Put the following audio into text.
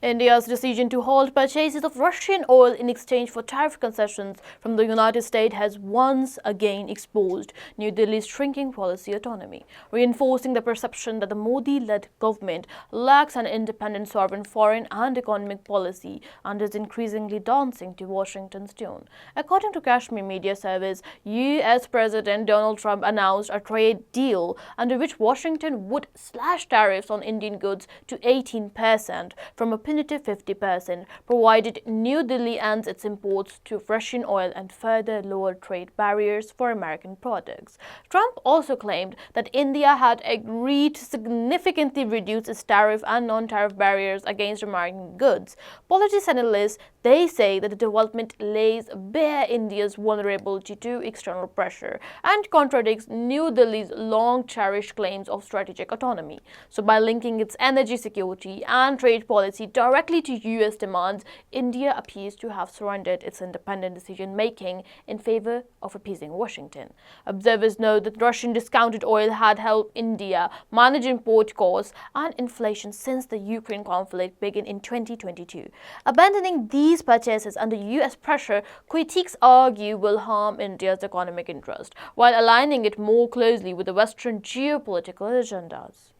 India's decision to halt purchases of Russian oil in exchange for tariff concessions from the United States has once again exposed New Delhi's shrinking policy autonomy, reinforcing the perception that the Modi-led government lacks an independent sovereign foreign and economic policy and is increasingly dancing to Washington's tune. According to Kashmir media service, US President Donald Trump announced a trade deal under which Washington would slash tariffs on Indian goods to 18% from a punitive 50%, provided New Delhi ends its imports to Russian oil and further lower trade barriers for American products. Trump also claimed that India had agreed to significantly reduce its tariff and non-tariff barriers against American goods. Politics analysts, they say that the development lays bare India's vulnerability to external pressure and contradicts New Delhi's long-cherished claims of strategic autonomy. So by linking its energy security and trade policy directly to US demands, India appears to have surrendered its independent decision-making in favor of appeasing Washington. Observers note that Russian discounted oil had helped India manage import costs and inflation since the Ukraine conflict began in 2022. Abandoning these purchases under US pressure, critics argue will harm India's economic interest, while aligning it more closely with the Western geopolitical agendas.